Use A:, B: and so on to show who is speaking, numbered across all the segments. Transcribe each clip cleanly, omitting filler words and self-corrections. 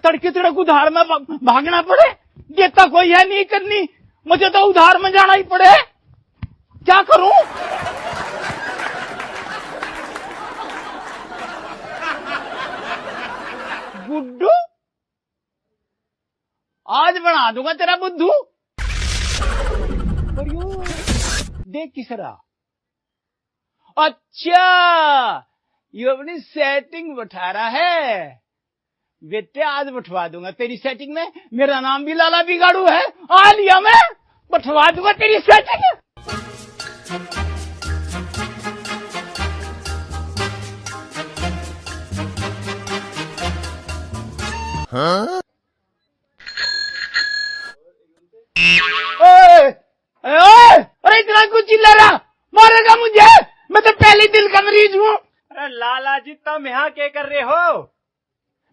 A: तड़के तड़क उधार में भागना पड़े, देता कोई है नहीं करनी, मुझे तो उधार में जाना ही पड़े, क्या करूं? गुड्डू, आज बना दूंगा तेरा बुद्धू। और यो देख किसरा, अच्छा ये अपनी सेटिंग बैठा रहा है। बेटे आज बैठवा दूंगा तेरी सेटिंग में, मेरा नाम भी लाला बिगाड़ू है, आ लिया मैं, बैठवा दूंगा तेरी सेटिंग। हाँ? अरे इतना कुछ चिल्ला रहा, मारेगा मुझे, मैं तो पहले दिल का मरीज हूँ।
B: अरे लाला जी तुम यहाँ क्या कर रहे हो?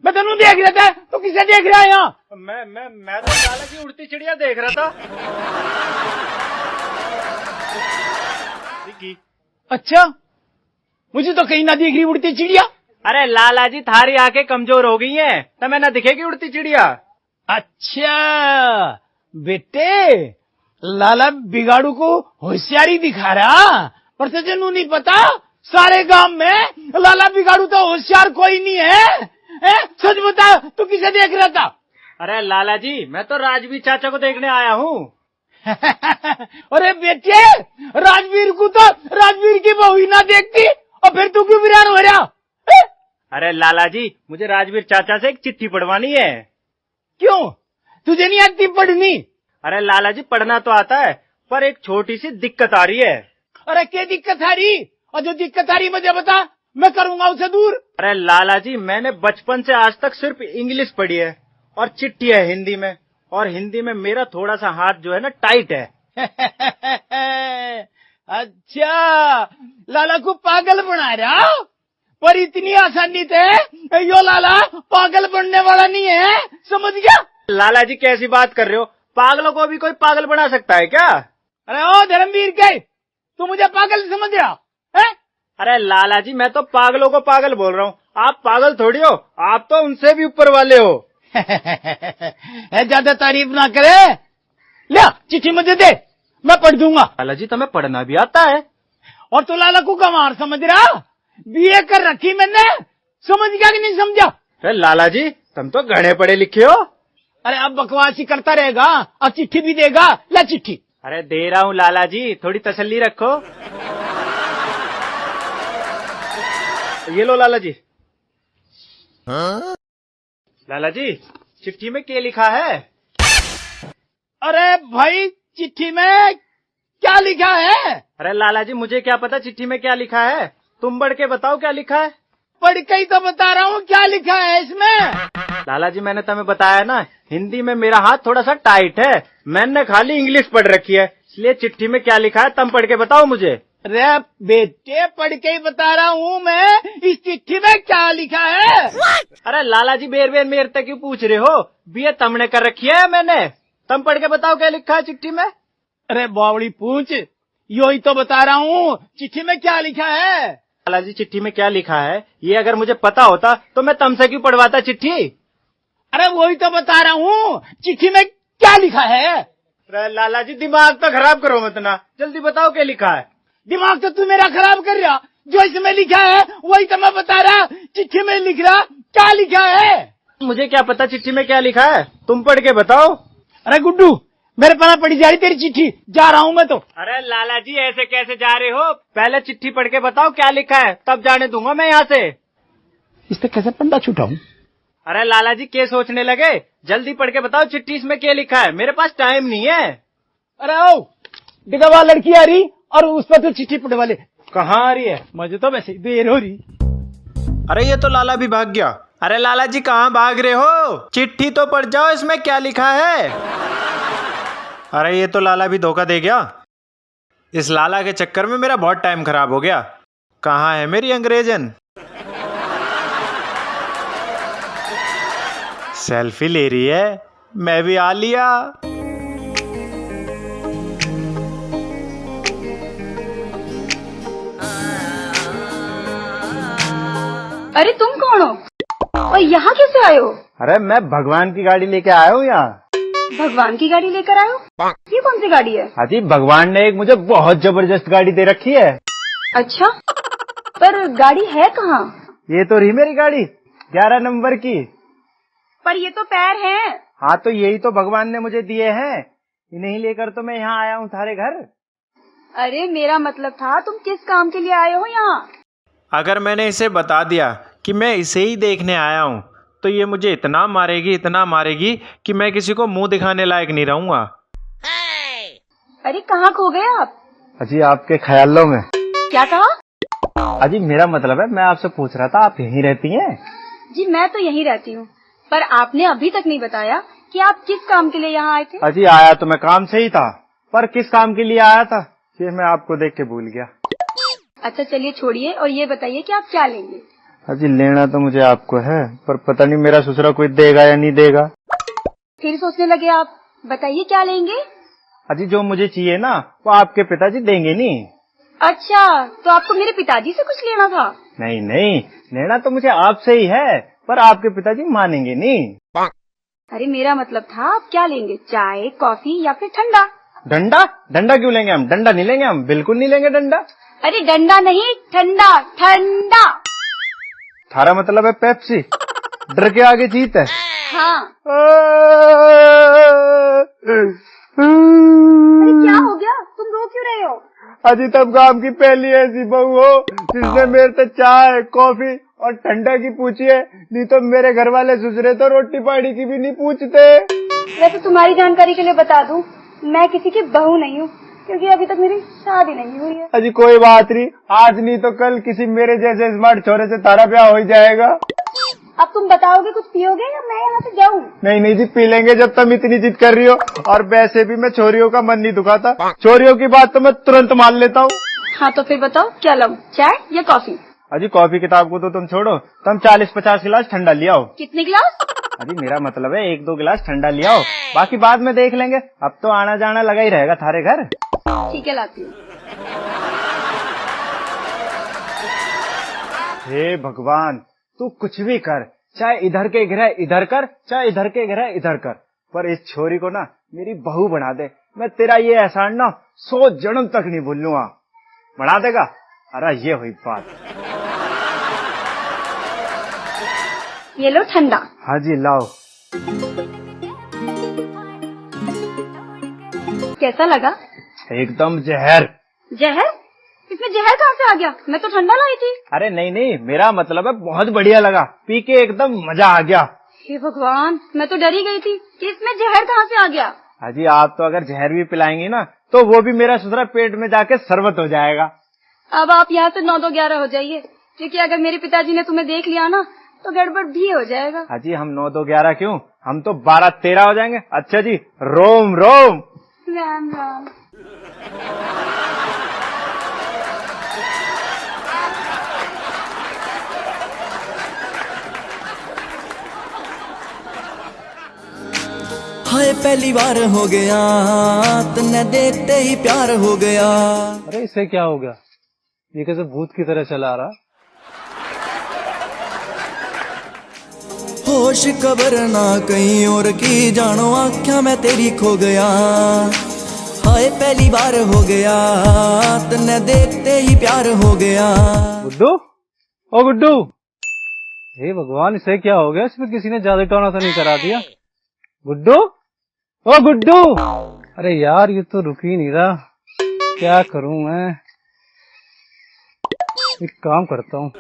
A: मैं तेनू देख रहा था, तो किसे देख रहा है यहाँ?
B: मैं तो लाला की उड़ती चिड़िया देख रहा था।
A: अच्छा, मुझे तो कहीं ना दिख रही उड़ती चिड़िया।
B: अरे लाला जी थारी आंखें कमजोर हो गई हैं, तुम्हें ना दिखेगी उड़ती चिड़िया।
A: अच्छा बेटे, लाला बिगाड़ू को होशियारी दिखा रहा, पर तुझे नहीं पता सारे गांव में लाला बिगाड़ू तो होशियार कोई नहीं है। सच बता, तू किसे देख रहा था?
B: अरे लाला जी मैं तो राजवीर चाचा को देखने आया हूँ।
A: अरे बेटे, राजवीर को तो राजवीर की बहू ही ना देखती, और फिर तू क्यों वीरान हो रहा?
B: अरे लाला जी मुझे राजवीर चाचा से एक चिट्ठी पढ़वानी है।
A: क्यों, तुझे नहीं आती पढ़नी?
B: अरे लाला जी पढ़ना तो आता है, पर एक छोटी सी दिक्कत आ रही है।
A: अरे क्या दिक्कत आ रही? और जो दिक्कत आ रही मुझे बता, मैं करूंगा उसे दूर।
B: अरे लाला जी मैंने बचपन से आज तक सिर्फ इंग्लिश पढ़ी है, और चिट्ठी है हिंदी में, और हिंदी में मेरा थोड़ा सा हाथ जो है ना टाइट है।
A: अच्छा, लाला को पागल बना रहा, पर इतनी आसानी से यो लाला पागल बनने वाला नहीं है, समझ गया?
B: लाला जी कैसी बात कर रहे हो, पागलों को भी कोई पागल बना सकता है क्या?
A: अरे ओ धर्मवीर के, तू मुझे पागल समझ रहा है?
B: अरे लाला जी मैं तो पागलों को पागल बोल रहा हूँ, आप पागल थोड़ी हो, आप तो उनसे भी ऊपर वाले हो।
A: ज्यादा तारीफ ना करे, ले चिट्ठी मुझे दे, मैं पढ़ दूंगा।
B: लाला जी तुम्हें पढ़ना भी आता है?
A: और तो लाला को गंवार समझ रहा, बीए कर रखी मैंने, समझ गया कि नहीं समझा?
B: अरे लाला जी तुम तो घने पढ़े लिखे हो।
A: अरे अब बकवास ही करता रहेगा, अब चिट्ठी भी देगा, ले चिट्ठी।
B: अरे दे रहा हूँ लाला जी, थोड़ी तसल्ली रखो। ये लो लाला जी। हाँ? लाला जी चिट्ठी में क्या लिखा है?
A: अरे भाई चिट्ठी में क्या लिखा है?
B: अरे लाला जी मुझे क्या पता चिट्ठी में क्या लिखा है, तुम पढ़ के बताओ क्या लिखा है।
A: पढ़ के ही तो बता रहा हूँ क्या लिखा है इसमें।
B: लाला जी मैंने तुम्हें बताया ना, हिंदी में मेरा हाथ थोड़ा सा टाइट है, मैंने खाली इंग्लिश पढ़ रखी है, इसलिए चिट्ठी में क्या लिखा है तुम पढ़ के बताओ मुझे।
A: अरे बेटे पढ़ के ही बता रहा हूँ मैं, इस चिट्ठी में क्या लिखा है।
B: अरे लाला जी बेर बेर मेरे तक क्यों पूछ रहे हो, बीए तुमने कर रखी है मैंने, तुम पढ़ के बताओ क्या लिखा है चिट्ठी में।
A: अरे बावड़ी पूछ, यो ही तो बता रहा हूँ, चिट्ठी में क्या लिखा है।
B: लाला जी चिट्ठी में क्या लिखा है ये अगर मुझे पता होता तो मैं तुमसे क्यों पढ़वाता चिट्ठी।
A: अरे वही तो बता रहा हूँ, चिट्ठी में क्या लिखा है।
B: अरे लाला जी दिमाग तो खराब करो मत ना, जल्दी बताओ क्या लिखा है।
A: दिमाग तो तू मेरा खराब कर रहा, जो इसमें लिखा है वही तो मैं बता रहा, चिट्ठी में लिख रहा क्या लिखा है।
B: मुझे क्या पता चिट्ठी में क्या लिखा है, तुम पढ़ के बताओ।
A: अरे गुड्डू मेरे पास पड़ी जा रही तेरी चिट्ठी, जा रहा हूँ मैं तो।
B: अरे लाला जी ऐसे कैसे जा रहे हो, पहले चिट्ठी पढ़ के बताओ क्या लिखा है, तब जाने दूंगा मैं यहाँ से।
A: इस पे कैसे पंडा छुटाऊं।
B: अरे लाला जी क्या सोचने लगे, जल्दी पढ़ के बताओ चिट्ठी इसमें क्या लिखा है, मेरे पास टाइम नहीं है।
A: अरे ओ डिगवा लड़की आ रही और उस पर तो चिट्ठी पढ़वा ले।
B: कहाँ आ रही है,
A: मुझे तो वैसे ही देर हो रही।
B: अरे ये तो लाला भी भाग गया। अरे लाला जी कहाँ भाग रहे हो, चिट्ठी तो पढ़ जाओ इसमें क्या लिखा है। अरे ये तो लाला भी धोखा दे गया। इस लाला के चक्कर में मेरा बहुत टाइम खराब हो गया। कहाँ है मेरी अंग्रेजन? सेल्फी ले रही है, मैं भी आ लिया।
C: अरे तुम कौन हो और यहाँ कैसे आए हो?
B: अरे मैं भगवान की गाड़ी लेके आया हूँ यहाँ।
C: भगवान की गाड़ी लेकर आए हो? ये कौन सी गाड़ी है?
B: हाजी, भगवान ने एक मुझे बहुत जबरदस्त गाड़ी दे रखी है।
C: अच्छा, पर गाड़ी है कहाँ?
B: ये तो रही मेरी गाड़ी, 11 नंबर की।
C: पर ये तो पैर हैं।
B: हाँ, तो यही तो भगवान ने मुझे दिए हैं, इन्हीं लेकर तो मैं यहाँ आया हूँ थारे घर।
C: अरे मेरा मतलब था तुम किस काम के लिए आए हो यहाँ?
B: अगर मैंने इसे बता दिया कि मैं इसे ही देखने आया हूँ तो ये मुझे इतना मारेगी कि मैं किसी को मुंह दिखाने लायक नहीं रहूंगा।
C: अरे कहाँ खो गए आप?
B: अजी, आपके ख्यालों में।
C: क्या कहा?
B: अजी, मेरा मतलब है, मैं आपसे पूछ रहा था, आप यहीं रहती हैं?
C: जी मैं तो यहीं रहती हूँ, पर आपने अभी तक नहीं बताया कि आप किस काम के लिए यहाँ आए थे।
B: अजी, आया तो मैं काम से ही था, पर किस काम के लिए आया था ये मैं आपको देख के भूल गया।
C: अच्छा चलिए छोड़िए और ये बताइए कि आप क्या लेंगे।
B: अजी, लेना तो मुझे आपको है, पर पता नहीं मेरा ससुरा कोई देगा या नहीं देगा।
C: फिर सोचने लगे आप, बताइए क्या लेंगे।
B: अजी, जो मुझे चाहिए ना वो आपके पिताजी देंगे नहीं।
C: अच्छा, तो आपको मेरे पिताजी से कुछ लेना था?
B: नहीं नहीं, लेना तो मुझे आपसे ही है, पर आपके पिताजी मानेंगे नहीं।
C: अरे मेरा मतलब था आप क्या लेंगे, चाय, कॉफी या फिर ठंडा?
B: डंडा? डंडा क्यों लेंगे हम? डंडा नहीं लेंगे हम, बिल्कुल नहीं लेंगे डंडा।
C: अरे डंडा नहीं, ठंडा ठंडा।
B: थारा मतलब है पेप्सी, डर के आगे जीत है।
C: हाँ। अरे क्या हो गया, तुम रो क्यों रहे हो?
B: अजी, तब गांव की पहली ऐसी बहू हो जिसने मेरे से चाय, कॉफी और ठंडा की पूछी है, नहीं तो मेरे घर वाले ससुरे तो रोटी पानी की भी नहीं पूछते।
C: वैसे तुम्हारी जानकारी के लिए बता दूं, मैं किसी की बहू नहीं हूँ, क्योंकि अभी तक मेरी शादी नहीं हुई है।
B: अजी, कोई बात नहीं, आज नहीं तो कल किसी मेरे जैसे स्मार्ट छोरे से तारा ब्याह हो ही जाएगा।
C: अब तुम बताओगे कुछ पियोगे या मैं यहाँ से जाऊँ?
B: नहीं नहीं जी, पी लेंगे जब तुम इतनी जिद कर रही हो। और वैसे भी मैं छोरियों का मन नहीं दुखाता, छोरियों की बात तो मैं तुरंत मान लेता हूँ।
C: हाँ तो फिर बताओ क्या लाऊं, चाय या कॉफी?
B: अजी, कॉफी किताब को तो तुम छोड़ो, तुम 40-50 गिलास ठंडा लिया हो।
C: कितने गिलास?
B: अजी, मेरा मतलब है 1-2 गिलास ठंडा लिया हो, बाकी बाद में देख लेंगे। अब तो आना जाना लगा ही रहेगा थारे घर।
C: ठीक है, लाती हूँ।
B: हे भगवान, तू कुछ भी कर, चाहे इधर के ग्रह इधर कर, चाहे इधर के ग्रह इधर कर, पर इस छोरी को ना मेरी बहू बना दे। मैं तेरा ये एहसान ना 100 जन्म तक नहीं भूलूंगा। बना देगा? अरे ये हुई बात।
C: ये लो ठंडा।
B: हाँ जी, लाओ।
C: कैसा लगा?
B: एकदम जहर।
C: जहर? इसमें जहर कहाँ से आ गया? मैं तो ठंडा लाई थी।
B: अरे नहीं नहीं, मेरा मतलब है बहुत बढ़िया लगा, पी के एकदम मजा आ गया।
C: हे भगवान, मैं तो डरी गई थी कि इसमें जहर कहाँ से आ गया।
B: हाजी, आप तो अगर जहर भी पिलाएंगी ना तो वो भी मेरा ससुरा पेट में जाके शरबत हो जाएगा।
C: अब आप यहाँ से 9-2-11 हो जाइए, क्योंकि अगर मेरे पिताजी ने तुम्हें देख लिया ना तो गड़बड़ भी हो जाएगा।
B: हाजी, हम 9-2-11 क्यों, हम तो 12-13 हो जाएंगे। अच्छा जी, रोम रोम।
C: राम राम।
D: हाय पहली बार हो गया, तन्ने देखते ही प्यार हो गया।
A: अरे इसे क्या हो गया, ये कैसे भूत की तरह चला रहा।
D: होश खबर ना कहीं और की, जानो आख्या मैं तेरी खो गया। हाय पहली बार हो गया, तन्ने देखते ही प्यार हो गया।
A: गुड्डू, ओ गुड्डू, हे भगवान इसे क्या हो गया, इसमें किसी ने जादू टोना तो नहीं करा दिया। गुड्डू, ओ गुड्डू, अरे यार ये तो रुक ही नहीं रहा, क्या करूं मैं। एक काम करता हूँ।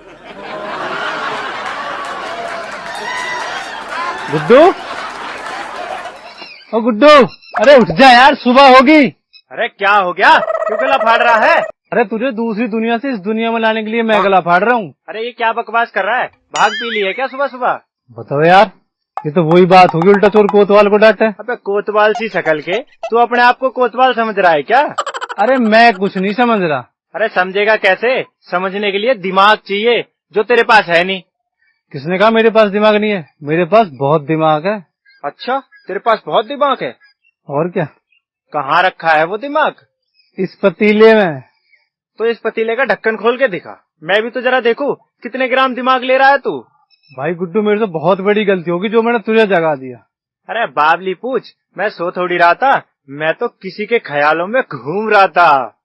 A: गुड्डू, ओ गुड्डू, अरे उठ जा यार, सुबह होगी।
B: अरे क्या हो गया, क्यों गला फाड़ रहा है?
A: अरे तुझे दूसरी दुनिया से इस दुनिया में लाने के लिए मैं गला फाड़ रहा हूँ।
B: अरे ये क्या बकवास कर रहा है, भाग पी ली है क्या सुबह सुबह?
A: बताओ यार, ये तो वही बात होगी, उल्टा चोर कोतवाल को डांटे।
B: अबे कोतवाल सी शकल के तू अपने आप को कोतवाल समझ रहा है क्या? अरे मैं कुछ नहीं समझ रहा।
E: अरे समझेगा कैसे? समझने के लिए दिमाग चाहिए, जो तेरे पास है नहीं।
B: किसने कहा मेरे पास दिमाग नहीं है? मेरे पास बहुत दिमाग है।
E: अच्छा, तेरे पास बहुत दिमाग है?
B: और क्या?
E: कहाँ रखा है वो दिमाग?
B: इस पतीले में।
E: तो इस पतीले का ढक्कन खोल के दिखा, मैं भी तो जरा देखूं कितने ग्राम दिमाग ले रहा है तू।
B: भाई गुड्डू, मेरे से बहुत बड़ी गलती होगी जो मैंने तुझे जगा दिया।
E: अरे बाबली पूछ, मैं सो थोड़ी रहा था, मैं तो किसी के ख्यालों में घूम रहा था।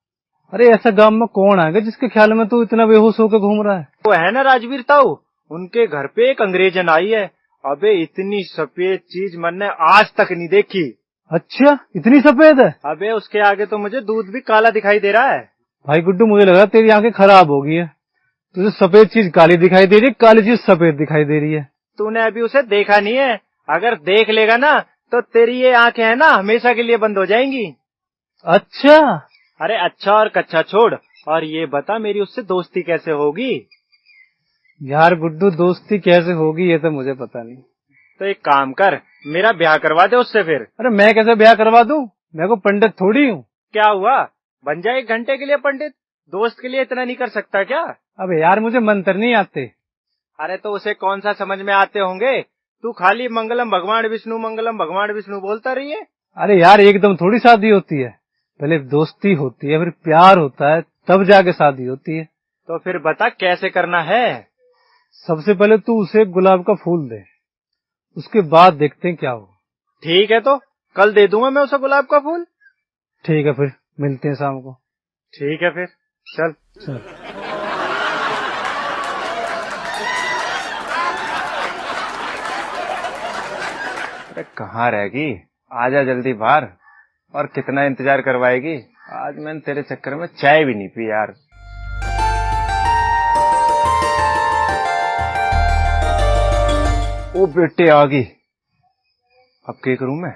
B: अरे ऐसा गांव में कौन आएगा जिसके ख्याल में तू इतना बेहोश होकर घूम रहा है?
E: वो है ना राजवीर ताऊ, उनके घर पे एक अंग्रेजन आई है। अबे इतनी सफेद चीज मैंने आज तक नहीं देखी।
B: अच्छा, इतनी सफेद है?
E: अबे उसके आगे तो मुझे दूध भी काला दिखाई दे रहा है।
B: भाई गुड्डू, मुझे लग रहा है तेरी आंखें खराब हो गई है। तुझे सफेद चीज काली दिखाई दे रही है, काली चीज सफेद दिखाई दे रही है।
E: तूने अभी उसे देखा नहीं है, अगर देख लेगा ना तो तेरी ये आंखें है ना हमेशा के लिए बंद हो जाएंगी।
B: अच्छा।
E: अरे अच्छा और कच्चा छोड़, और ये बता मेरी उससे दोस्ती कैसे होगी?
B: यार गुड्डू, दोस्ती कैसे होगी ये तो मुझे पता नहीं।
E: तो एक काम कर, मेरा ब्याह करवा दे उससे फिर।
B: अरे मैं कैसे ब्याह करवा दूं? मैं को पंडित थोड़ी हूँ।
E: क्या हुआ, बन जाए 1 घंटे के लिए पंडित? दोस्त के लिए इतना नहीं कर सकता क्या?
B: अबे यार, मुझे मंत्र नहीं आते।
E: अरे तो उसे कौन सा समझ में आते होंगे? तू खाली मंगलम भगवान विष्णु बोलता रही है।
B: अरे यार, एकदम थोड़ी शादी होती है, पहले दोस्ती होती है, फिर प्यार होता है, तब जाके शादी होती है।
E: तो फिर बता कैसे करना है?
B: सबसे पहले तू उसे गुलाब का फूल दे, उसके बाद देखते हैं क्या हो।
E: ठीक है, तो कल दे दूंगा मैं उसे गुलाब का फूल।
B: ठीक है, फिर मिलते हैं शाम को।
E: ठीक है, फिर चल। अरे कहाँ रहेगी? आजा जल्दी बाहर। और कितना इंतजार करवाएगी? आज मैंने तेरे चक्कर में चाय भी नहीं पी यार। ओ बेटे आ गई। अब क्या करूं मैं?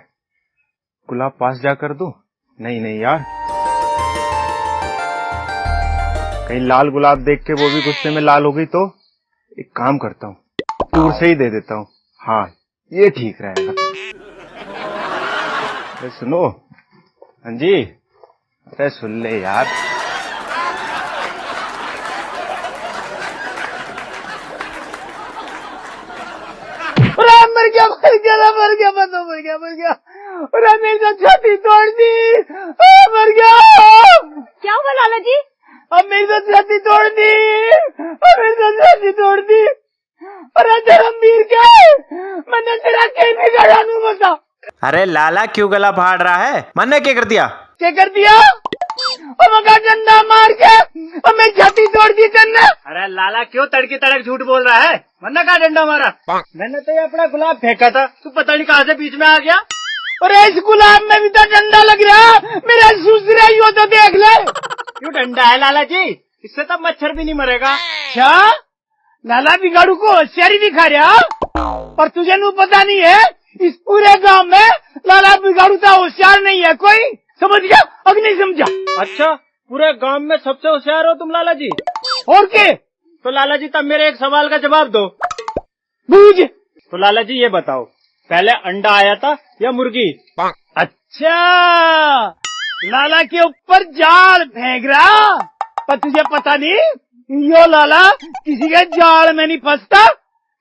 E: गुलाब पास जा कर दूं? नहीं यार, कहीं लाल गुलाब देख के वो भी गुस्से में लाल हो गई तो एक काम करता हूँ, दूर से ही दे देता हूँ। हाँ, ये ठीक रहेगा। अरे सुनो। हाँ जी, अरे सुन ले यार।
A: मर गया। अरे मेरी तो छाती तोड़ दी। मर गया।
C: क्या हुआ लाला जी?
A: अब मेरी तो छाती तोड़ दी। अरे धर्मवीर के, मैंने तेरा क्या बिगाड़ा नू बता।
E: अरे लाला क्यों गला फाड़ रहा है? मैंने क्या कर दिया?
A: क्या कर दिया? और मगा डंडा मार के और मेरी छाती तोड़ दी तेने।
E: अरे लाला क्यों तड़के तड़क झूठ बोल रहा है? मैंने कहा डंडा मारा? मैंने तो ये अपना गुलाब फेंका था, तू पता नहीं कहाँ से बीच में आ गया।
A: और इस गुलाब में भी तो डंडा लग रहा, मेरा सूसरा ही हो तो देख ले।
E: क्यों डंडा है लाला जी? इससे तो मच्छर भी नहीं मरेगा।
A: क्या लाला बिगाड़ू को होशियारी दिखा रहा? पर तुझे नू पता नहीं है, इस पूरे गांव में लाला बिगाड़ू तो होशियार नहीं है कोई। समझ गया? अब नहीं समझा?
E: अच्छा, पूरे गांव में सबसे होशियार हो तुम लाला जी?
A: और के?
E: तो लाला जी तब मेरे एक सवाल का जवाब दो।
A: बूझ।
E: तो लाला जी ये बताओ, पहले अंडा आया था या मुर्गी?
A: अच्छा, लाला के ऊपर जाल फेंक रहा, पर तुझे पता नहीं यो लाला किसी के जाल में नहीं फंसता।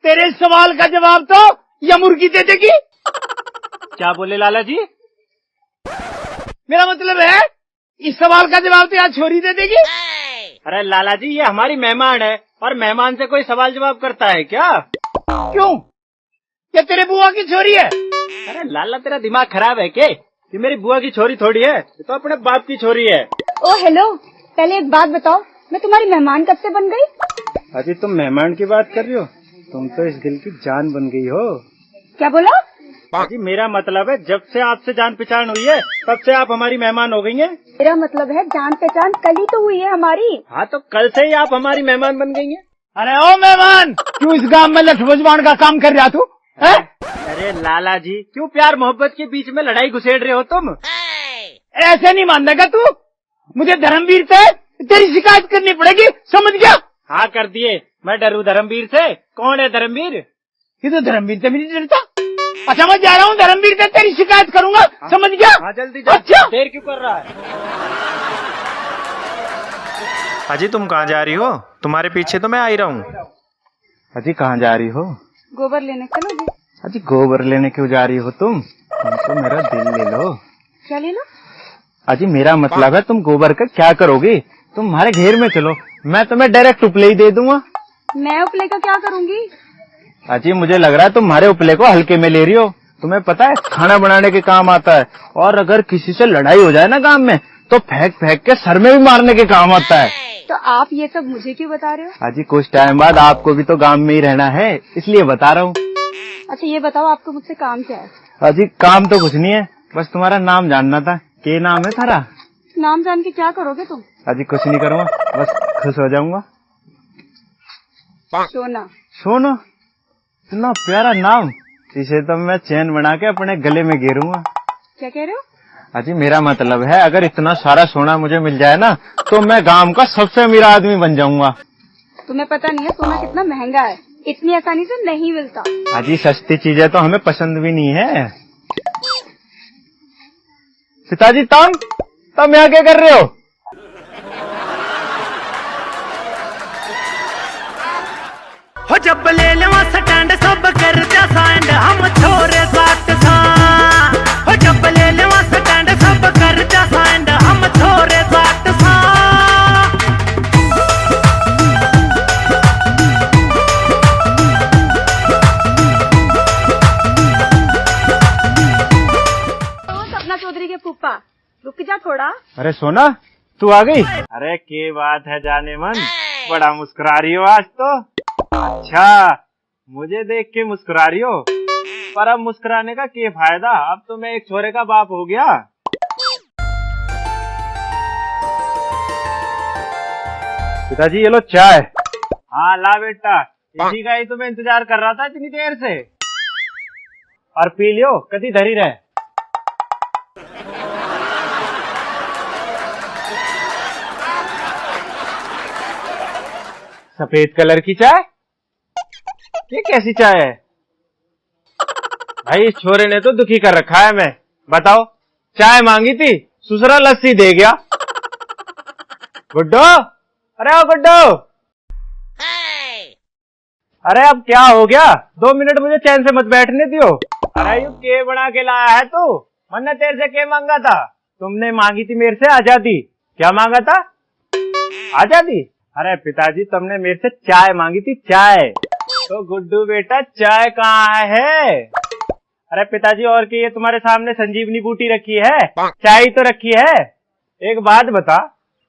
A: तेरे सवाल का जवाब तो या मुर्गी दे देगी।
E: क्या बोले लाला जी?
A: मेरा मतलब है इस सवाल का जवाब तो यहाँ छोरी दे देगी।
E: अरे लाला जी, ये हमारी मेहमान है, और मेहमान से कोई सवाल जवाब करता है क्या?
A: क्यों? क्या तेरे बुआ की छोरी है?
E: अरे लाला, तेरा दिमाग खराब है क्या? ये मेरी बुआ की छोरी थोड़ी है, ये तो अपने बाप की छोरी है।
C: ओ हेलो, पहले एक बात बताओ, मैं तुम्हारी मेहमान कब से बन गई?
B: अजी तुम मेहमान की बात कर रही हो? तुम तो इस दिल की जान बन गई हो।
C: क्या बोला?
E: जी मेरा मतलब है, जब से आपसे जान पहचान हुई है तब से आप हमारी मेहमान हो गई हैं।
C: मेरा मतलब है जान पहचान कल ही तो हुई है हमारी।
E: हाँ, तो कल से ही आप हमारी मेहमान बन गई हैं।
A: अरे ओ मेहमान, क्यों इस गांव में लठभजवान का काम कर रहा तू?
E: अरे लाला जी, क्यों प्यार मोहब्बत के बीच में लड़ाई घुसेड़ रहे हो तुम?
A: ऐसे नहीं मानेगा तू। मुझे धर्मवीर से तेरी शिकायत करनी पड़ेगी, समझ गया?
E: हाँ कर दिए। मैं डरू धर्मवीर से? कौन है धर्मवीर?
A: ये तो धर्मवीर से भी नहीं डरता। अच्छा, मैं जा रहा हूँ, धर्मवीर से तेरी शिकायत करूंगा, समझ गया?
E: हाँ जल्दी जा।
A: अच्छा,
E: देर क्यों कर रहा है? अजी तुम कहाँ जा रही हो? तुम्हारे पीछे तो मैं आ ही रहा हूँ।
B: अजी कहाँ जा रही हो?
C: गोबर लेने चलोगे?
B: अजी गोबर लेने क्यों जा रही हो तुम तो मेरा दिल ले लो।
C: क्या ले लो?
B: अजी मेरा मतलब है तुम गोबर का क्या करोगी? तुम हमारे घेर में चलो, मैं तुम्हें डायरेक्ट उपले ही दे दूंगा।
C: मैं उपले का क्या करूंगी?
B: अजी मुझे लग रहा है तुम हमारे उपले को हल्के में ले रही हो। तुम्हें पता है खाना बनाने के काम आता है, और अगर किसी से लड़ाई हो जाए ना गांव में तो फेंक फेंक के सर में भी मारने के काम आता है।
C: तो आप ये सब मुझे क्यों बता रहे हो?
B: अजी कुछ टाइम बाद आपको भी तो गांव में ही रहना है, इसलिए बता रहा हूँ।
C: अच्छा ये बताओ आपको मुझसे काम क्या है?
B: अजी काम तो कुछ नहीं है, बस तुम्हारा नाम जानना था। क्या नाम है थारा?
C: नाम जान के क्या करोगे तुम?
B: अजी कुछ नहीं करूँगा, बस खुश हो जाऊंगा।
C: सोना।
B: सोना? इतना प्यारा नाम, इसे तो मैं चैन बना के अपने गले में घेरूंगा।
C: क्या कह रहे हो?
B: अजी मेरा मतलब है अगर इतना सारा सोना मुझे मिल जाए ना तो मैं गांव का सबसे अमीर आदमी बन जाऊंगा।
C: तुम्हें पता नहीं है सोना कितना महंगा है, इतनी आसानी से नहीं मिलता।
B: अजी सस्ती चीजें तो हमें पसंद भी नहीं है। पिताजी तुम यहाँ क्या कर रहे हो?
F: हो जब ले लेवा स्टैंड सब कर जा साइंड हम छोरे साथ सा। हो जब ले लेवा स्टैंड सब कर जा साइंड हम छोरे साथ सा।
C: सपना चौधरी के फूफा, रुक जा थोड़ा।
B: अरे सोना तू आ गई? अरे क्या बात है जाने मन, बड़ा मुस्कुरा रही हो आज तो। अच्छा मुझे देख के मुस्कुरा रही हो, पर अब मुस्कुराने का क्या फायदा, अब तो मैं एक छोरे का बाप हो गया। पिताजी ये लो चाय। हाँ ला बेटा, इसी का ही तो मैं इंतजार कर रहा था इतनी देर से। और पी लियो, कदी धरी रहे। सफेद कलर की चाय? ये कैसी चाय है भाई? इस छोरे ने तो दुखी कर रखा है। मैं बताओ, चाय मांगी थी, सुसरा लस्सी दे गया। गुड्डो, अरे ओ गुड्डो, अरे अब क्या हो गया? 2 मिनट मुझे चैन से मत बैठने दियो। अरे यू के बना के लाया है तू? मैंने तेरे से क्या मांगा था? तुमने मांगी थी मेरे से आजादी। क्या मांगा था? आजादी? अरे पिताजी तुमने मेरे से चाय मांगी थी, चाय। तो गुड्डू बेटा चाय कहाँ है? अरे पिताजी और की ये तुम्हारे सामने संजीवनी बूटी रखी है, चाय तो रखी है। एक बात बता,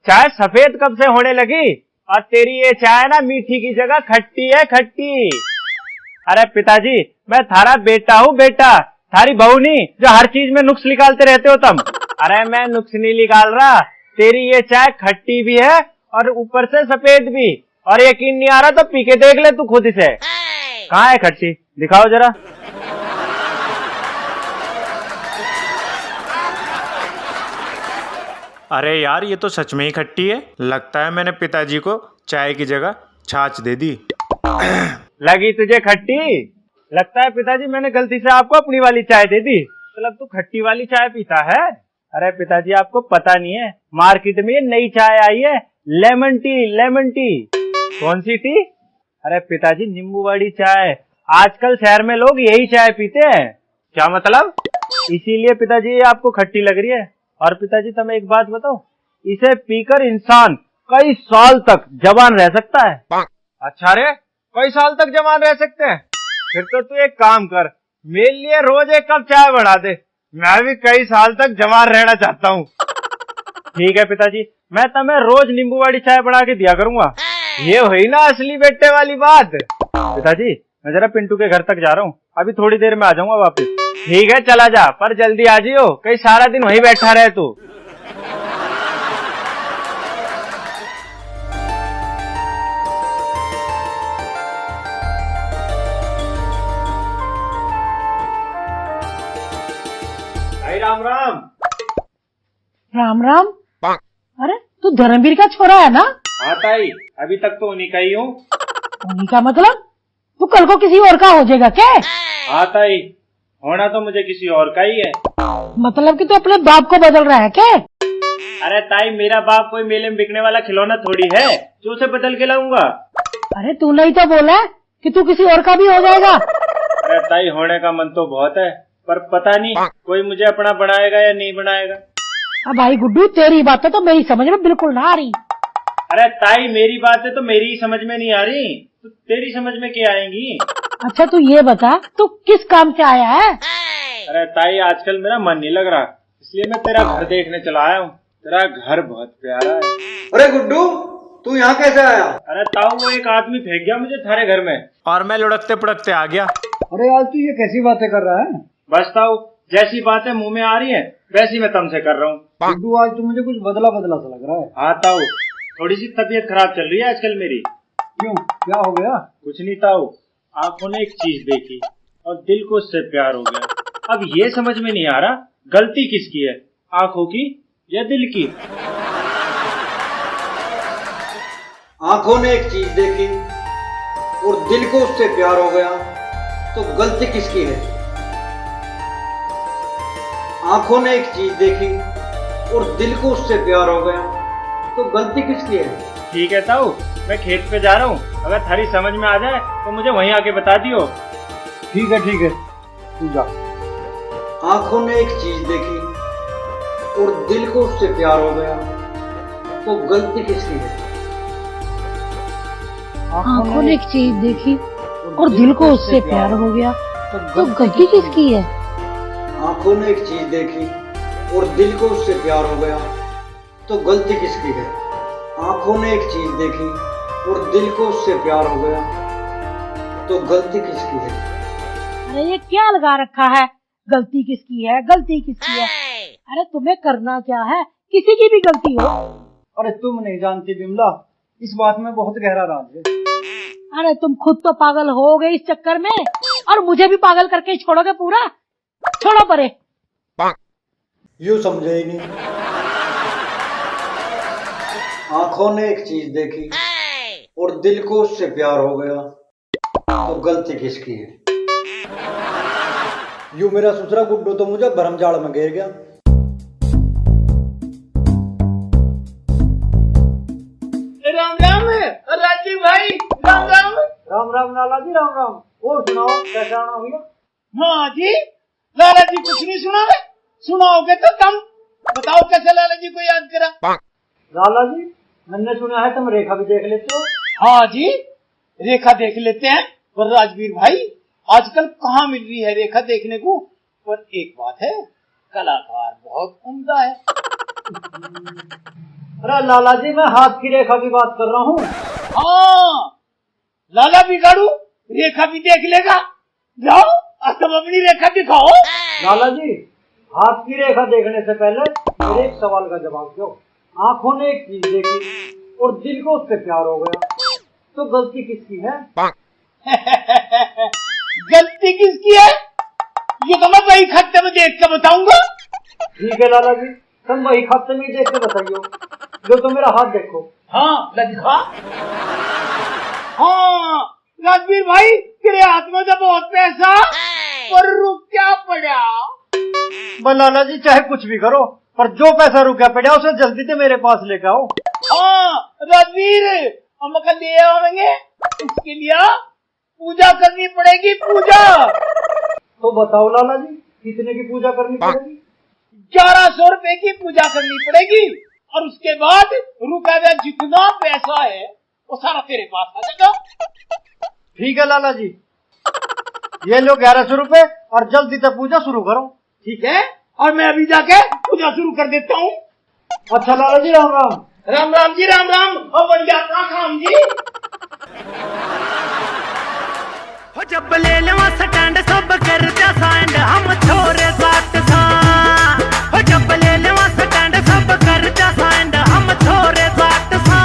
B: चाय सफेद कब से होने लगी? और तेरी ये चाय ना मीठी की जगह खट्टी है, खट्टी। अरे पिताजी मैं थारा बेटा हूँ, बेटा, थारी बहू नहीं जो हर चीज में नुक्स निकालते रहते हो तुम। अरे मैं नुक्स नहीं निकाल रहा, तेरी ये चाय खट्टी भी है और ऊपर से सफेद भी। और यकीन नहीं आ रहा तो पी के देख ले तू खुद से। कहाँ है खट्टी? दिखाओ जरा।
E: अरे यार ये तो सच में ही खट्टी है। लगता है मैंने पिताजी को चाय की जगह छाछ दे दी।
B: लगी तुझे खट्टी? लगता है पिताजी मैंने गलती से आपको अपनी वाली चाय दे दी। मतलब तू खट्टी वाली चाय पीता है? अरे पिताजी आपको पता नहीं है, मार्केट में ये नई चाय आई है, लेमन टी। Lemon tea? कौन सी टी? अरे पिताजी नींबू वाली चाय। आजकल शहर में लोग यही चाय पीते हैं। क्या मतलब? इसीलिए पिताजी ये आपको खट्टी लग रही है। और पिताजी तुम्हें एक बात बताओ, इसे पीकर इंसान कई साल तक जवान रह सकता है। अच्छा रे, कई साल तक जवान रह सकते हैं? फिर तो तू एक काम कर, मेरे लिए रोज एक कप चाय बढ़ा दे, मैं भी कई साल तक जवान रहना चाहता हूँ। ठीक है पिताजी, मैं तुम्हें रोज नींबू वाली चाय बना के दिया करूंगा। ये हुई ना असली बेटे वाली बात। पिताजी मैं जरा पिंटू के घर तक जा रहा हूँ, अभी थोड़ी देर में आ जाऊंगा वापस। ठीक है चला जा, पर जल्दी आ जियो, कहीं सारा दिन वहीं बैठा रहे तू। भाई राम राम।
G: राम राम। अरे तू धर्मवीर का छोरा है ना?
B: हाँ ताई, अभी तक तो उन्हीं का ही हूँ।
G: उन्हीं का मतलब तू कल को किसी और का हो जाएगा क्या?
B: हाँ ताई, होना तो मुझे किसी और का ही है।
G: मतलब कि तू अपने बाप को बदल रहा है क्या?
E: अरे ताई, मेरा बाप कोई मेले में बिकने वाला खिलौना थोड़ी है जो उसे बदल के लाऊंगा।
G: अरे तूने ही तो बोला कि तू किसी और का भी हो जाएगा।
E: अरे ताई, होने का मन तो बहुत है, पर पता नहीं कोई मुझे अपना बनाएगा या नहीं बनाएगा।
G: अब भाई गुड्डू, तेरी बातें तो मेरी समझ में बिल्कुल ना आ रही।
E: अरे ताई, मेरी बातें तो मेरी ही समझ में नहीं आ रही, तो तेरी समझ में क्या आएंगी?
G: अच्छा तू ये बता, तू किस काम से आया है?
E: अरे ताई, आजकल मेरा मन नहीं लग रहा, इसलिए मैं तेरा घर देखने चला आया हूँ। तेरा घर बहुत प्यारा है।
B: अरे गुड्डू, तू यहाँ कैसे आया?
E: अरे ताऊ, वो एक आदमी फेंक गया मुझे थारे घर में और मैं लुढ़कते पुढ़कते आ गया।
B: अरे आज तू ये कैसी बातें कर रहा है?
E: बस ताऊ, जैसी बातें मुंह में आ रही हैं वैसी मैं तुमसे कर रहा हूँ।
B: गुड्डू, आज तो मुझे कुछ बदला बदला सा लग रहा है।
E: हाँ ताऊ, थोड़ी सी तबीयत खराब चल रही है आजकल मेरी।
B: क्यों, क्या हो गया?
E: कुछ नहीं ताऊ, आंखों ने एक चीज देखी और दिल को उससे प्यार हो गया। अब ये समझ में नहीं आ रहा गलती किसकी है, आंखों की या दिल की।
H: आंखों ने एक चीज देखी और दिल को उससे प्यार हो गया, तो गलती किसकी है? आंखों ने एक चीज देखी और दिल को उससे प्यार हो गया, तो गलती किसकी है?
E: ठीक है ताऊ, मैं खेत पे जा रहा हूँ, अगर थारी समझ में आ जाए तो मुझे वहीं आके बता दियो।
B: ठीक है तू जा।
H: आंखों ने एक चीज देखी और दिल को उससे प्यार हो गया, तो गलती किसकी है?
G: आंखों ने एक चीज देखी और दिल को उससे प्यार हो गया, तो गलती किसकी है?
H: आंखों ने एक चीज देखी और दिल को उससे प्यार हो गया, तो गलती किसकी है? आंखों ने एक चीज देखी और दिल को उससे प्यार हो गया, तो गलती किसकी है?
G: अरे ये क्या लगा रखा है, गलती किसकी है, गलती किसकी है? अरे तुम्हें करना क्या है, किसी की भी गलती हो।
B: अरे तुम नहीं जानती बिमला, इस बात में बहुत गहरा राज है।
G: अरे तुम खुद तो पागल हो गए इस चक्कर में, और मुझे भी पागल करके ही छोड़ोगे पूरा। छोड़ो परे।
H: यूं समझे ही नहीं। आंखों ने एक चीज देखी और दिल को उससे प्यार हो गया, तो गलती किसकी है? यूं मेरा ससुरा गुड्डू तो मुझे भरमजाल में घेर गया।
A: राम राम राजीव भाई, राम राम।
B: राम राम लाला जी, राम राम। और सुनाओ, कैसा आना हुआ?
A: हाँ जी, लाला जी कुछ नहीं सुनावे, सुनाओगे तो तुम बताओ कैसे लाला जी को याद करा।
B: लाला जी, मैंने सुना है तुम रेखा भी देख लेते हो।
A: हाँ जी, रेखा देख लेते हैं, पर राजवीर भाई आजकल कहाँ मिल रही है रेखा देखने को। पर एक बात है, कलाकार बहुत उम्दा है।
B: अरे लाला जी, मैं हाथ की रेखा की बात कर रहा हूँ।
A: हाँ, लाला बिगाड़ू रेखा भी देख लेगा। जाओ अब तुम अपनी रेखा दिखाओ।
B: लाला जी, हाथ की रेखा देखने से पहले मेरे एक सवाल का जवाब दो। आंखों ने एक चीज देखी और दिल को उससे प्यार हो गया, तो गलती किसकी है?
A: गलती किसकी है ये तो मैं वही खत्ते में देख के बताऊंगा।
B: ठीक है लाला जी, तुम वही खाते में देख के बताइयो। जो तो मेरा हाथ देखो।
A: हाँ दिखा। हाँ राजवीर भाई, तेरे हाथ में तो बहुत पैसा, पर रुक क्या पड़ा।
B: बस लाला जी, चाहे कुछ भी करो, पर जो पैसा रुका पड़ा उसे जल्दी से मेरे पास लेकर आओ।
A: हाँ राजवीर, हम का दे आवेंगे, उसके लिए पूजा करनी पड़ेगी, पूजा।
B: तो बताओ लाला जी, कितने की पूजा करनी पड़ेगी?
A: 1100 रुपए की पूजा करनी पड़ेगी, और उसके बाद रुका हुआ जितना पैसा है वो सारा तेरे पास आ जाएगा।
B: ठीक है लाला जी, ये लो 1100 रुपए, और जल्दी से पूजा शुरू करो।
A: ठीक है, और मैं अभी जाके पूजा शुरू कर देता हूँ।
B: अच्छा लाला जी, राम राम।
A: राम राम जी, राम राम। और बढ़िया था खाम जी।
F: हो जब ले लेवा स्टैंड सब कर जा साइंड हम छोरे साथ सा। हो जब ले लेवा स्टैंड सब कर जा साइंड हम छोरे साथ सा।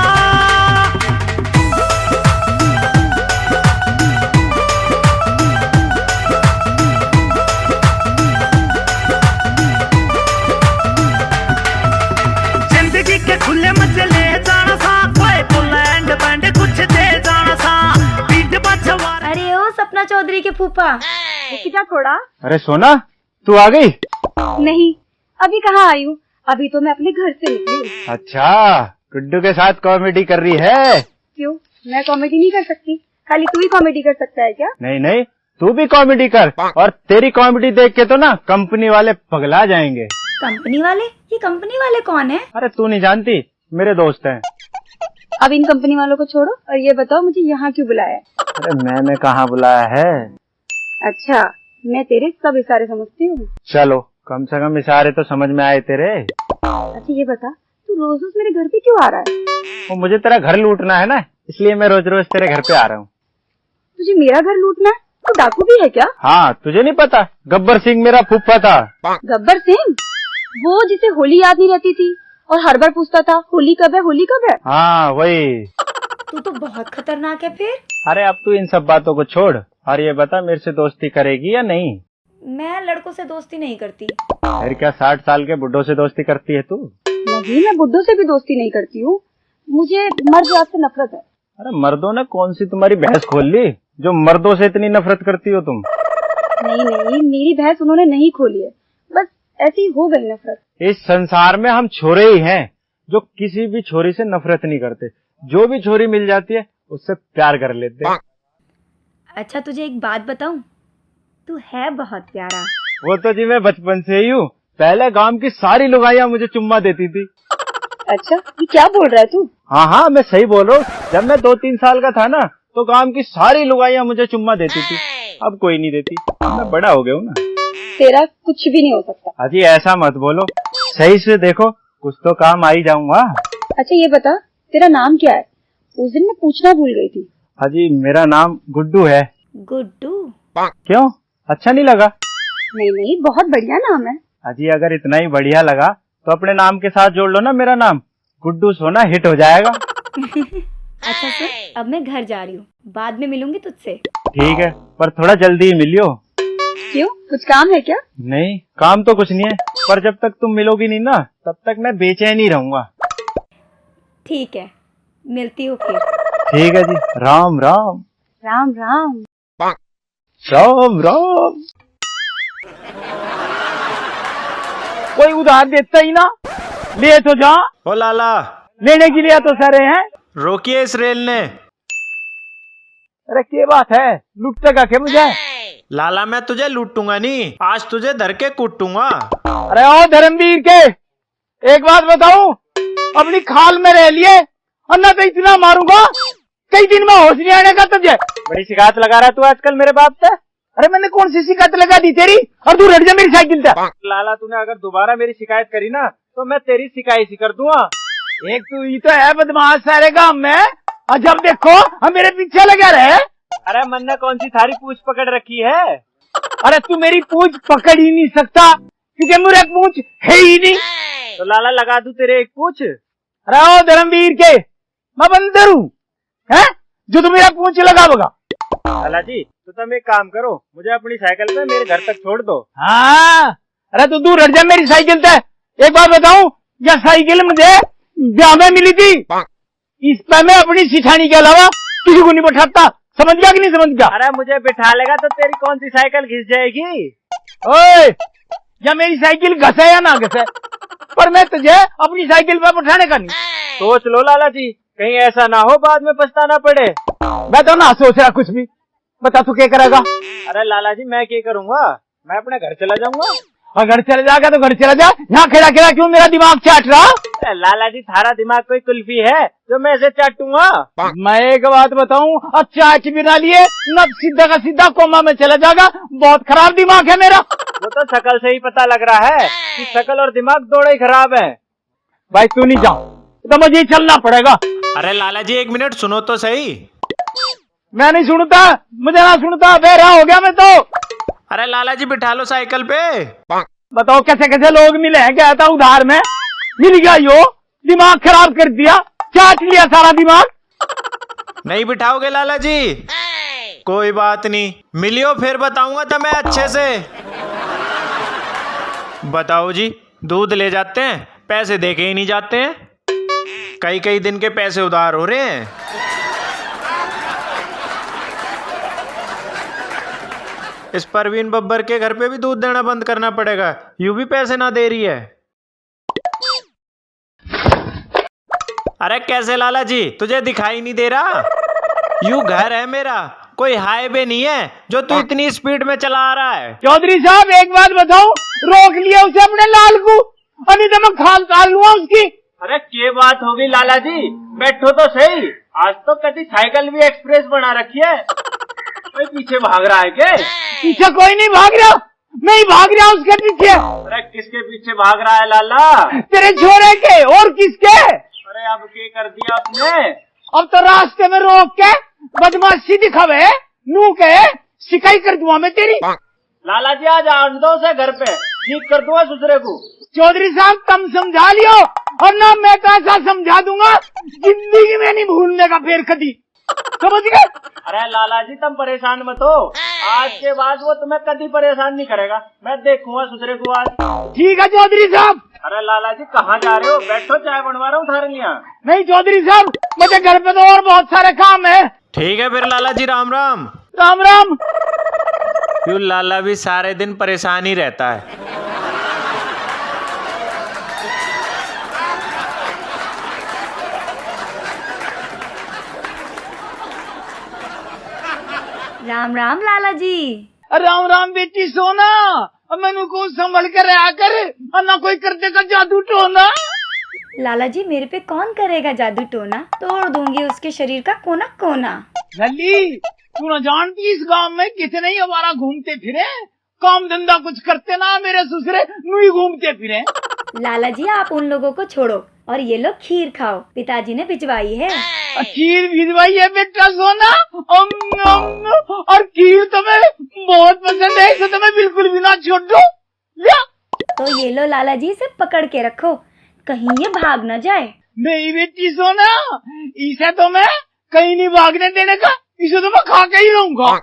F: जिंदगी के खुले मजले जाना सा, कोई तो लैंड बैंड कुछ दे जाना सा। बीट बचवा।
C: अरे ओ सपना चौधरी के फूफा, रुक जा थोड़ा।
B: अरे सोना, तू आ गई?
C: नहीं, अभी कहाँ आई हूँ, अभी तो मैं अपने घर से निकली हूँ।
B: अच्छा, गुड्डू के साथ कॉमेडी कर रही है?
C: क्यों, मैं कॉमेडी नहीं कर सकती? खाली तू ही कॉमेडी कर सकता है क्या?
B: नहीं नहीं, तू भी कॉमेडी कर, और तेरी कॉमेडी देख के तो ना कंपनी वाले पगला जाएंगे।
C: कंपनी वाले? ये कंपनी वाले कौन है?
B: अरे तू नहीं जानती, मेरे दोस्त हैं।
C: अब इन कंपनी वालों को छोड़ो और ये बताओ मुझे यहाँ क्यों बुलाया है?
B: अरे मैंने कहाँ बुलाया है।
C: अच्छा, मैं तेरे सब इशारे समझती हूँ।
B: चलो, कम से कम इशारे तो समझ में आए तेरे।
C: अच्छा ये बता, तू रोज रोज मेरे घर पे क्यों आ रहा है?
B: वो मुझे तेरा घर लूटना है ना, इसलिए मैं रोज रोज तेरे घर पे आ रहा हूँ।
C: तुझे मेरा घर लूटना है? तू डाकू भी है क्या?
B: हाँ, तुझे नहीं पता, गब्बर सिंह मेरा फूफा था।
C: गब्बर सिंह? वो जिसे होली याद नहीं रहती थी और हर बार पूछता था होली कब है, होली कब है?
B: हाँ वही।
C: तू तो बहुत खतरनाक है फिर।
B: अरे अब तू इन सब बातों को छोड़ और ये बता, मेरे से दोस्ती करेगी या नहीं?
C: मैं लड़कों से दोस्ती नहीं करती।
B: फिर क्या 60 साल के बुड्ढों से दोस्ती करती है तू?
C: नहीं, मैं बुड्ढों से भी दोस्ती नहीं करती हूँ। मुझे मर्द जात से नफरत है।
B: अरे मर्दों ने कौन सी तुम्हारी बहस खोल ली जो मर्दों से इतनी नफरत करती हो तुम?
C: नहीं नहीं, मेरी बहस उन्होंने नहीं खोली है, बस ऐसी हो गई नफरत।
B: इस संसार में हम छोरे ही हैं जो किसी भी छोरी से नफरत नहीं करते। जो भी छोरी मिल जाती है उससे प्यार कर लेते हैं।
C: अच्छा तुझे एक बात बताऊं, तू है बहुत प्यारा।
B: वो तो जी मैं बचपन से ही हूँ। पहले गांव की सारी लुगाइयाँ मुझे चुम्मा देती थी।
C: अच्छा, ये क्या बोल रहा है तू?
B: हाँ हाँ, मैं सही बोल रहा हूँ। जब मैं 2-3 साल का था ना, तो गांव की सारी लुगाइयाँ मुझे चुम्मा देती थी। अब कोई नहीं देती, मैं बड़ा हो गया हूँ ना।
C: तेरा कुछ भी नहीं हो सकता।
B: अजी ऐसा मत बोलो, सही से देखो, कुछ तो काम आ ही जाऊंगा।
C: अच्छा ये बता, तेरा नाम क्या है? उस दिन मैं पूछना भूल गई थी।
B: अजी मेरा नाम गुड्डू है।
C: गुड्डू?
B: क्यों, अच्छा नहीं लगा?
C: नहीं नहीं, बहुत बढ़िया नाम है।
B: अजी अगर इतना ही बढ़िया लगा तो अपने नाम के साथ जोड़ लो ना मेरा नाम, गुड्डू सोना हिट हो जाएगा।
C: अच्छा सुन, अब मैं घर जा रही हूँ, बाद में मिलूंगी तुझसे।
B: ठीक है, पर थोड़ा जल्दी ही मिलियो।
C: क्यों, कुछ काम है क्या?
B: नहीं, काम तो कुछ नहीं है, पर जब तक तुम मिलोगी नहीं ना, तब तक मैं बेचैन ही रहूंगा।
C: ठीक है, मिलती हूँ फिर।
B: ठीक है जी, राम राम।
C: राम राम।
B: राम राम। कोई उधार देता ही ना, ले तो जा।
E: ओ लाला,
B: लेने के लिए तो सारे हैं।
E: रोकिए इस रेल ने।
B: अरे क्या बात है, लुटेगा क्या मुझे?
E: लाला मैं तुझे लूटूंगा नहीं, आज तुझे धर के कूटूंगा।
B: अरे ओ धर्मवीर के, एक बात बताऊं, अपनी खाल में रह लिए और ना तो इतना मारूंगा, कई दिन में होश नहीं आने का तुझे। बड़ी शिकायत लगा रहा तू आजकल मेरे बाप से। अरे मैंने कौन सी शिकायत लगा दी तेरी, और तू हट जा मेरी साइकिल से। लाला तूने अगर दोबारा मेरी शिकायत करी ना, तो मैं तेरी शिकायत ही कर दूंगा। एक तू ही तो है बदमाश सारे गांव में, और जब देखो हम मेरे पीछे लगे रहे। अरे मन ने कौन सी थारी पूछ पकड़ रखी है? अरे तू मेरी पूछ पकड़ ही नहीं सकता, क्योंकि मेरे पूछ है ही नहीं। तो लाला लगा दूं तेरे एक पूछ? अरे ओ धर्मवीर के, मैं बंदर हूँ है जो तू मेरा पूछ लगाओगा? लाला जी तो तुम एक काम करो, मुझे अपनी साइकिल पे मेरे घर तक छोड़ दो। हाँ, अरे तू दूर हट जा मेरी साइकिल से। एक बात बताऊं, यह साइकिल मुझे ब्याह में मिली थी, इस पे मैं अपनी सिठानी के अलावा किसी को नहीं बैठाता। समझ गया कि नहीं समझ गया? अरे मुझे बिठा लेगा तो तेरी कौन सी साइकिल घिस जाएगी? ओए, या मेरी साइकिल घसे या ना घसे, पर मैं तुझे अपनी साइकिल पर बैठाने का नहीं। सोच लो लाला जी, कहीं ऐसा ना हो बाद में पछताना पड़े। मैं तो ना सोच रहा कुछ भी, बता तू क्या करेगा? अरे लाला जी मैं क्या करूंगा, मैं अपने घर चला जाऊंगा। और घर चले जाएगा तो घर चला जा, यहाँ खेड़ा खेड़ा क्यों मेरा दिमाग चाट रहा? लाला जी थारा दिमाग कोई कुल्फी है जो मैं इसे चाटूंगा? मैं एक बात बताऊं, अब चाट भी ना लिए न सीधा का सीधा कोमा में चला जाएगा। बहुत खराब दिमाग है मेरा। वो तो शकल से ही पता लग रहा है कि शकल और दिमाग दोनों ही खराब है। भाई तू नहीं जा तो मुझे चलना पड़ेगा।
E: अरे लाला जी 1 मिनट सुनो तो सही।
B: मैं नहीं सुनता, मुझे ना सुनता, बेरा हो गया मैं तो।
E: अरे लाला जी बिठा लो साइकिल पे।
B: बताओ कैसे कैसे लोग मिले हैं, क्या था उधार में मिल गया, यो दिमाग खराब कर दिया, चाट लिया सारा दिमाग।
E: नहीं बिठाओगे लाला जी? कोई बात नहीं, मिलियो फिर बताऊंगा तुम्हें अच्छे से। बताओ जी, दूध ले जाते हैं, पैसे दे के ही नहीं जाते हैं। कई कई दिन के पैसे उधार हो रहे हैं। इस परवीन बब्बर के घर पे भी दूध देना बंद करना पड़ेगा, यूं भी पैसे ना दे रही है। अरे कैसे लाला जी, तुझे दिखाई नहीं दे रहा? यूं घर है मेरा, कोई हाईवे नहीं है जो तू इतनी स्पीड में चला आ रहा है।
A: चौधरी साहब एक बात बताओ, रोक लिया उसे अपने लाल को, और नहीं तो मैं खाल काल लूंगा उसकी।
E: अरे क्या बात होगी लाला जी, बैठो तो सही। आज तो कभी साइकिल भी एक्सप्रेस बना रखी है। कोई पीछे भाग रहा है क्या?
A: पीछे कोई नहीं भाग रहा, मैं ही भाग रहा उसके पीछे।
E: अरे किसके पीछे भाग रहा है लाला?
A: तेरे छोरे के, और किसके?
E: अरे अब क्या कर दिया आपने?
A: अब तो रास्ते में रोक के बदमाशी दिखावे नू के शिकायत कर दूंगा मैं तेरी।
E: लाला जी आज आने दो उसे घर पे, ठीक कर दूंगा दूसरे को।
A: चौधरी साहब तुम समझा लियो, और ना मैं तो ऐसा समझा दूंगा जिंदगी में नहीं भूलने का फिर कभी, समझ गए?
E: अरे लाला जी तुम परेशान मत हो, आज के बाद वो तुम्हें कभी परेशान नहीं करेगा। मैं देखूंगा दूसरे को आज।
A: ठीक है चौधरी साहब।
E: अरे लाला जी कहाँ जा रहे हो? बैठो, चाय बनवा रहा हूँ थारे लिया।
A: नहीं चौधरी साहब, मुझे घर पे तो और बहुत सारे काम है।
E: ठीक है फिर लाला जी, राम राम।
A: राम राम।
E: क्यों लाला भी सारे दिन परेशान ही रहता है।
C: राम राम लाला जी।
A: राम राम बेटी सोना, अब मैंने को संभल कर रहा कर, और ना कोई करते का जादू टोना।
C: लाला जी मेरे पे कौन करेगा जादू टोना, तोड़ दूंगी उसके शरीर का कोना कोना।
A: लल्ली तू न जानती इस गांव में कितने ही हमारा घूमते फिरे, काम धंधा कुछ करते ना, मेरे ससुरे नू ही घूमते फिरे।
C: लाला जी आप उन लोगों को छोड़ो और ये लो खीर खाओ, पिताजी ने भिजवाई है।
A: खीर भिजवाई है बेटा सोना, और खीर तुम्हें बहुत पसंद है, इसे तुम्हें बिल्कुल भी ना छोड़ दो।
C: तो ये लो लाला जी, इसे पकड़ के रखो, कहीं ये भाग न जाए।
A: नहीं बेटी सोना, इसे तो मैं कहीं नहीं भागने देने का, इसे तो मैं खा के ही रहूंगा।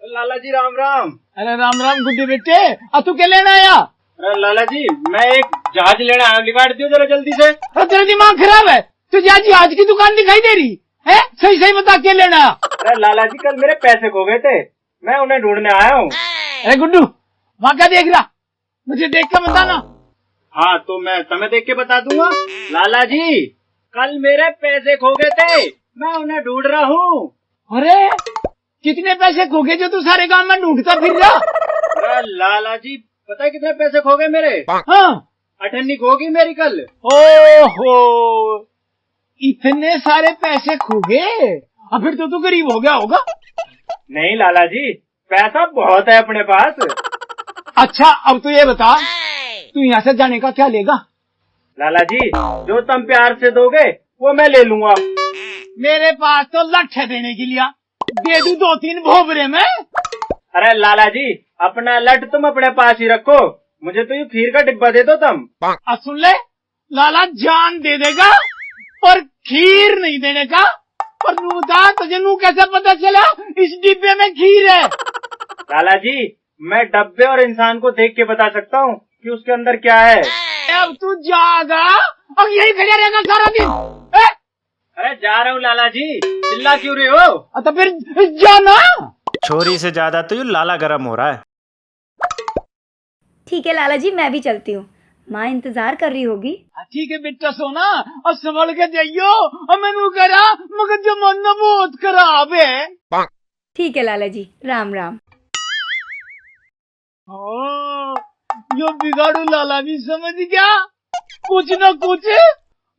E: लाला जी राम राम।
A: अरे राम राम गुड्डे बेटे, अब तू क्या लेना आया?
E: अरे लाला जी मैं एक जहाज लेना आया, लिकाट दियो जरा जल्दी से।
A: अरे तेरा दिमाग खराब है, तुझे आज की दुकान दिखाई दे रही है? सही सही बता क्या लेना आया?
E: अरे लाला जी कल मेरे पैसे खो गए थे, मैं उन्हें ढूंढने आया हूँ।
A: अरे गुड्डू वहाँ क्या देख रहा, मुझे देख के बताना।
E: हाँ तो मैं तुम्हें देख के बता दूंगा। लाला जी कल मेरे पैसे खो गए थे, मैं उन्हें ढूंढ रहा हूँ।
A: अरे कितने पैसे खो गए जो तू सारे गांव में ढूंढता फिर रहा?
E: अरे लाला जी पता है कितने पैसे खो गए मेरे?
A: हाँ
E: 18 खो गई मेरी कल।
A: ओहो, इतने सारे पैसे खो गए, अब फिर तो तू गरीब हो गया होगा।
E: नहीं लाला जी पैसा बहुत है अपने पास।
A: अच्छा अब तो ये बता, तू यहाँ से जाने का क्या लेगा?
E: लाला जी जो तुम प्यार से दोगे वो मैं ले लूंगा।
A: मेरे पास तो लठ है देने के लिए, दे दूं 2-3 भोबरे में।
E: अरे लाला जी अपना लट तुम अपने पास ही रखो, मुझे तो ये खीर का डिब्बा दे दो तुम।
A: सुन ले, लाला जान दे देगा पर खीर नहीं देने का। पर नू बता, तुझे नू कैसे पता चला इस डिब्बे में खीर है?
E: लाला जी मैं डब्बे और इंसान को देख के बता सकता हूँ कि उसके अंदर क्या है।
A: अब तू जागा और यही खड़ा रहेगा सारा दिन?
E: अरे जा रहा हूँ लाला जी, चिल्ला क्यों रहे हो?
A: तो फिर जाना।
E: छोरी से ज्यादा तो ये लाला गरम हो रहा है।
C: ठीक है लाला जी मैं भी चलती हूँ, माँ इंतजार कर रही होगी।
A: ठीक है बेटा सोना, और संभल के जाइयो, और मैनू करा मगर जमाना बहुत खराब है।
C: ठीक है लाला जी, राम राम।
A: जो बिगाड़ू लाला भी समझ गया, कुछ न कुछ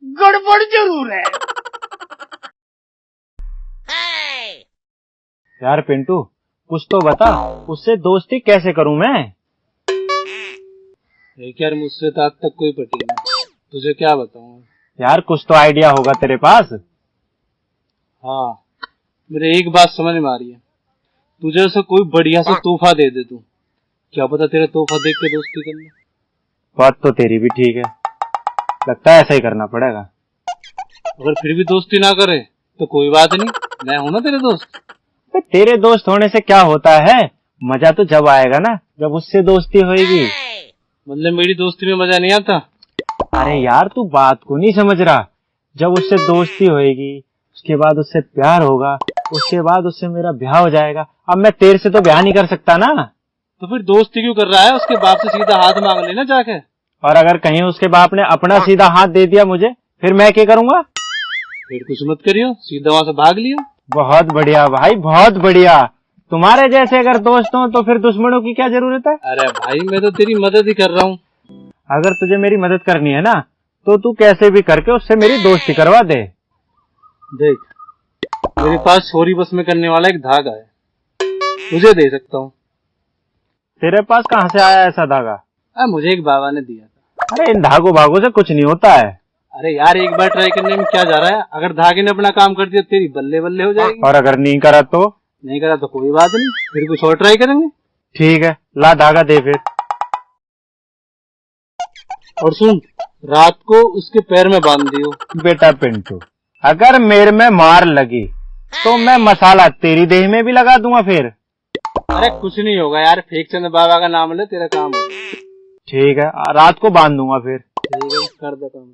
A: गड़बड़ जरूर है।
B: यार पिंटू कुछ तो बता, उससे दोस्ती कैसे करूं मैं?
I: यार मुझसे तो आज तक कोई पटी नहीं, तुझे क्या बताऊं।
B: यार कुछ तो आइडिया होगा तेरे पास।
I: हाँ मेरे एक बात समझ में आ रही है, तुझे उसे कोई बढ़िया सा तोहफा दे दे तू, क्या पता तेरा तोहफा देख के दोस्ती कर ले।
B: बात तो तेरी भी ठीक है, लगता है ऐसा ही करना पड़ेगा।
I: अगर फिर भी दोस्ती ना करे तो कोई बात नहीं, मैं हूं ना तेरे दोस्त।
B: तो तेरे दोस्त होने से क्या होता है, मजा तो जब आएगा ना जब उससे दोस्ती होएगी।
I: मतलब मेरी दोस्ती में मजा नहीं आता?
B: अरे यार तू बात को नहीं समझ रहा, जब उससे दोस्ती होएगी, उसके बाद उससे प्यार होगा, उसके बाद उससे मेरा ब्याह हो जाएगा। अब मैं तेरे से तो ब्याह नहीं कर सकता ना।
I: तो फिर दोस्ती क्यों कर रहा है? उसके बाप से सीधा हाथ मांग लेना जाके।
B: और अगर कहीं उसके बाप ने अपना सीधा हाथ दे दिया मुझे, फिर मैं क्या करूंगा?
I: फिर कुछ मत करियो, सीधा वहां से भाग लियो।
B: बहुत बढ़िया भाई, बहुत बढ़िया। तुम्हारे जैसे अगर दोस्त हो तो फिर दुश्मनों की क्या जरूरत है।
I: अरे भाई मैं तो तेरी मदद ही कर रहा हूँ।
B: अगर तुझे मेरी मदद करनी है ना तो तू कैसे भी करके उससे मेरी दोस्ती करवा दे।
I: देख, मेरे पास छोरी बस में करने वाला एक धागा है, तुझे दे सकता हूँ।
B: तेरे पास कहाँ से आया ऐसा धागा?
I: मुझे एक बाबा ने दिया था।
B: अरे इन धागों भागों से कुछ नहीं होता है।
I: अरे यार, एक बार ट्राई करने में क्या जा रहा है? अगर धागे ने अपना काम कर दिया तेरी बल्ले बल्ले हो जाएगी।
B: और अगर नहीं करा तो?
I: नहीं करा तो कोई बात नहीं, फिर कुछ और ट्राई करेंगे।
B: ठीक है, ला धागा दे फिर।
I: और सुन, रात को उसके पैर में बांध दियो।
B: बेटा पिंटू, अगर मेरे में मार लगी तो मैं मसाला तेरी देह में भी लगा दूंगा फिर।
I: अरे कुछ नहीं होगा यार, फेक चंद बाबा का नाम ले, तेरा काम होगा।
B: ठीक है, रात को बांध दूंगा फिर।
I: ठीक है, कर दे काम।